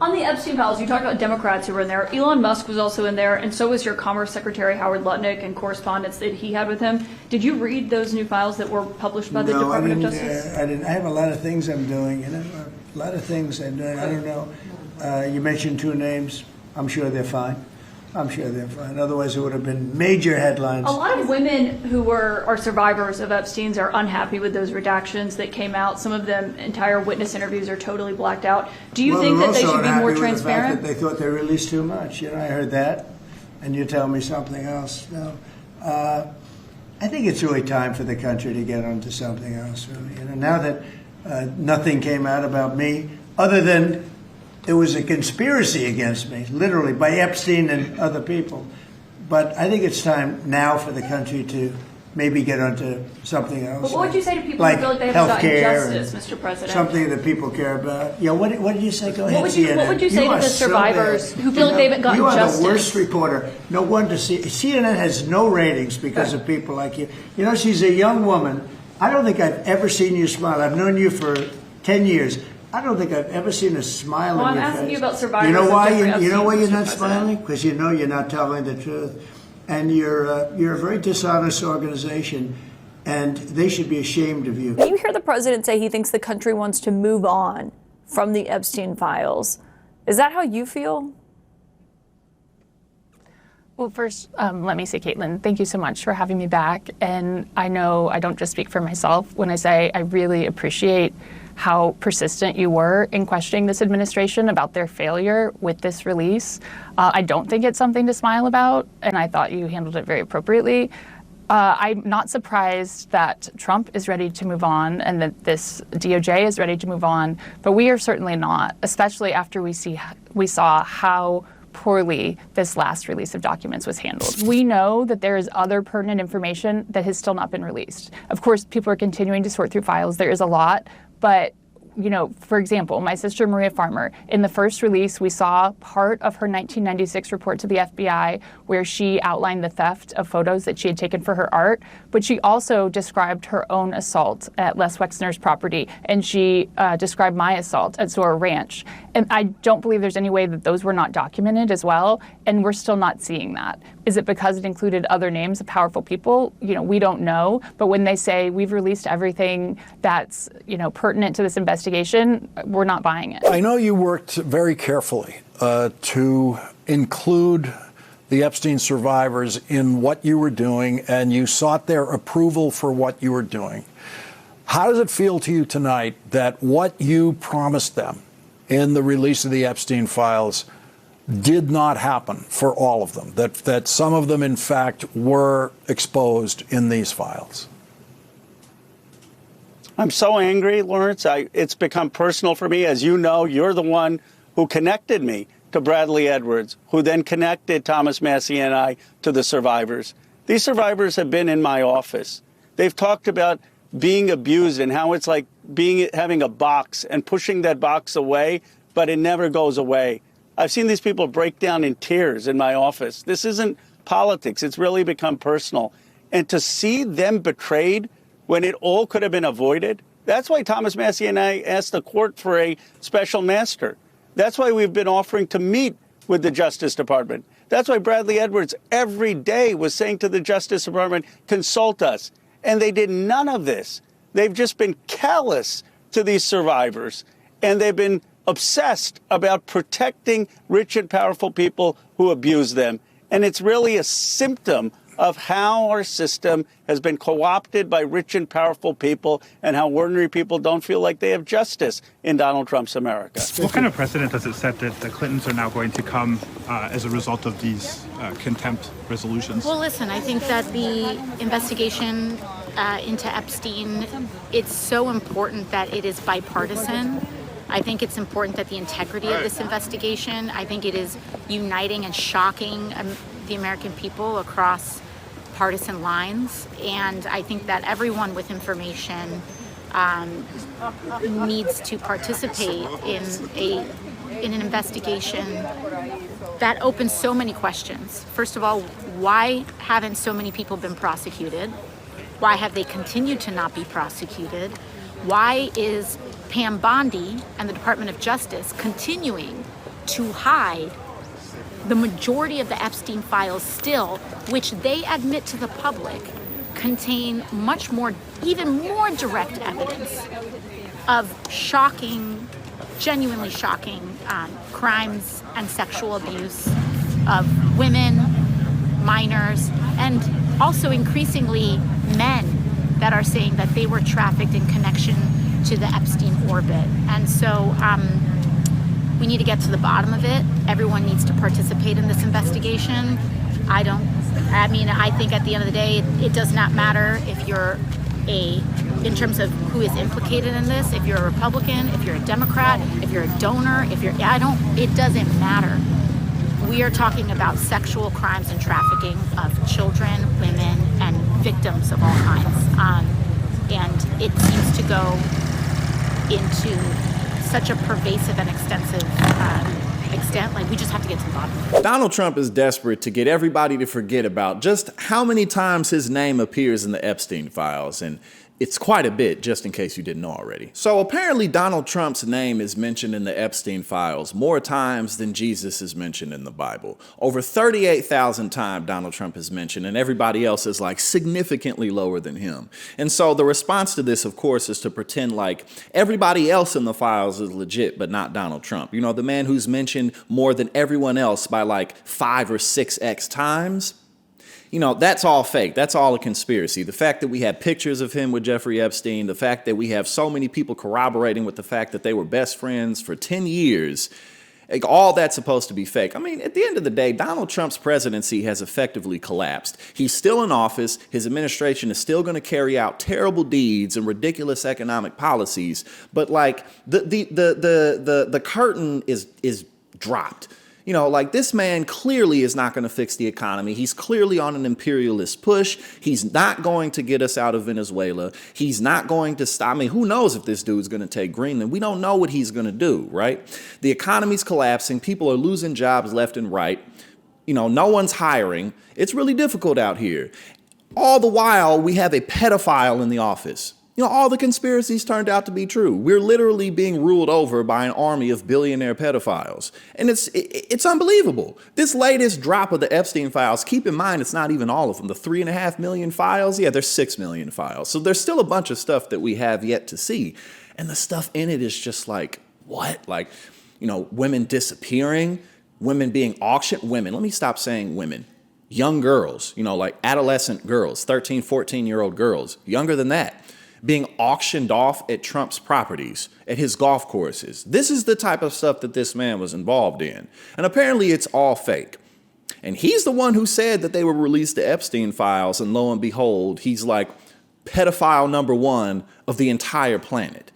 On the Epstein files, you talked about Democrats who were in there. Elon Musk was also in there, and so was your Commerce Secretary Howard Lutnick and correspondence that he had with him. Did you read those new files that were published by the Department of Justice? I didn't. I have a lot of things I'm doing, a lot of things I'm doing. I don't know. You mentioned two names. I'm sure they're fine. Otherwise, it would have been major headlines. A lot of women who are survivors of Epstein's are unhappy with those redactions that came out. Some of them, entire witness interviews are totally blacked out. Do you think that they should be more transparent? They thought they released too much. I heard that, and you tell me something else. No, I think it's really time for the country to get onto something else. Really, now that nothing came out about me, other than there was a conspiracy against me, literally, by Epstein and other people. But I think it's time now for the country to maybe get onto something else. But what would you say to people like who feel like they haven't gotten justice, Mr. President? Something that people care about. Yeah, what did you say? Go ahead, What would you say to the survivors who feel like they haven't gotten justice? You are the worst reporter. No wonder CNN has no ratings because of people like you. She's a young woman. I don't think I've ever seen you smile. I've known you for 10 years. I don't think I've ever seen a smile on your face. I'm asking you about survivors. You know why? You know why you're not smiling? Because you know you're not telling the truth, and you're a very dishonest organization, and they should be ashamed of you. You hear the president say he thinks the country wants to move on from the Epstein files. Is that how you feel? Well, first, let me say, Caitlin, thank you so much for having me back. And I know I don't just speak for myself when I say I really appreciate how persistent you were in questioning this administration about their failure with this release. I don't think it's something to smile about, and I thought you handled it very appropriately. I'm not surprised that Trump is ready to move on and that this DOJ is ready to move on, but we are certainly not, especially after we saw how poorly this last release of documents was handled. We know that there is other pertinent information that has still not been released. Of course, people are continuing to sort through files. There is a lot, but for example, my sister Maria Farmer, in the first release, we saw part of her 1996 report to the FBI where she outlined the theft of photos that she had taken for her art, but she also described her own assault at Les Wexner's property, and she described my assault at Zora Ranch. And I don't believe there's any way that those were not documented as well, and we're still not seeing that. Is it because it included other names of powerful people? We don't know, but when they say we've released everything that's, pertinent to this investigation, we're not buying it. I know you worked very carefully to include the Epstein survivors in what you were doing, and you sought their approval for what you were doing. How does it feel to you tonight that what you promised them in the release of the Epstein files did not happen for all of them, that some of them, in fact, were exposed in these files? I'm so angry, Lawrence. It's become personal for me. As you know, you're the one who connected me to Bradley Edwards, who then connected Thomas Massie and I to the survivors. These survivors have been in my office. They've talked about being abused and how it's like having a box and pushing that box away, but it never goes away. I've seen these people break down in tears in my office. This isn't politics. It's really become personal. And to see them betrayed when it all could have been avoided, that's why Thomas Massie and I asked the court for a special master. That's why we've been offering to meet with the Justice Department. That's why Bradley Edwards every day was saying to the Justice Department, consult us. And they did none of this. They've just been callous to these survivors, and they've been obsessed about protecting rich and powerful people who abuse them. And it's really a symptom of how our system has been co-opted by rich and powerful people and how ordinary people don't feel like they have justice in Donald Trump's America. What kind of precedent does it set that the Clintons are now going to come as a result of these contempt resolutions? Well, listen, I think that the investigation into Epstein, it's so important that it is bipartisan. I think it's important that the integrity of this investigation, I think it is uniting and shocking the American people across partisan lines. And I think that everyone with information needs to participate in an investigation that opens so many questions. First of all, why haven't so many people been prosecuted? Why have they continued to not be prosecuted? Why is Pam Bondi and the Department of Justice continuing to hide the majority of the Epstein files still, which they admit to the public, contain much more, even more direct evidence of shocking, genuinely shocking crimes and sexual abuse of women, minors, and also increasingly men that are saying that they were trafficked in connection to the Epstein orbit. And so we need to get to the bottom of it. Everyone needs to participate in this investigation. I think at the end of the day, it does not matter if you're in terms of who is implicated in this, if you're a Republican, if you're a Democrat, if you're a donor, it doesn't matter. We are talking about sexual crimes and trafficking of children, women, and victims of all kinds. And it seems to go into such a pervasive and extensive extent. Like, we just have to get to the bottom of it. Donald Trump is desperate to get everybody to forget about just how many times his name appears in the Epstein files. And it's quite a bit, just in case you didn't know already. So apparently Donald Trump's name is mentioned in the Epstein files more times than Jesus is mentioned in the Bible. Over 38,000 times Donald Trump is mentioned, and everybody else is like significantly lower than him. And so the response to this, of course, is to pretend like everybody else in the files is legit, but not Donald Trump. You know, the man who's mentioned more than everyone else by like 5 or 6x times. You know, that's all fake. That's all a conspiracy. The fact that we have pictures of him with Jeffrey Epstein, the fact that we have so many people corroborating with the fact that they were best friends for 10 years, like, all that's supposed to be fake. I mean, at the end of the day, Donald Trump's presidency has effectively collapsed. He's still in office. His administration is still going to carry out terrible deeds and ridiculous economic policies. But like the curtain is dropped. You know, like, this man clearly is not going to fix the economy. He's clearly on an imperialist push. He's not going to get us out of Venezuela. He's not going to stop. I mean, who knows if this dude's going to take Greenland? We don't know what he's going to do, right? The economy's collapsing. People are losing jobs left and right. You know, no one's hiring. It's really difficult out here. All the while, we have a pedophile in the office. You know, all the conspiracies turned out to be true. We're literally being ruled over by an army of billionaire pedophiles. And it's unbelievable. This latest drop of the Epstein files, keep in mind, it's not even all of them. The 3.5 million files, yeah, there's 6 million files. So there's still a bunch of stuff that we have yet to see. And the stuff in it is just like, what? Like, you know, women disappearing, women being auctioned, women. Let me stop saying women. Young girls, you know, like adolescent girls, 13, 14-year-old girls, younger than that, being auctioned off at Trump's properties, at his golf courses. This is the type of stuff that this man was involved in. And apparently it's all fake. And he's the one who said that they would release the Epstein files, and lo and behold, he's like pedophile number one of the entire planet.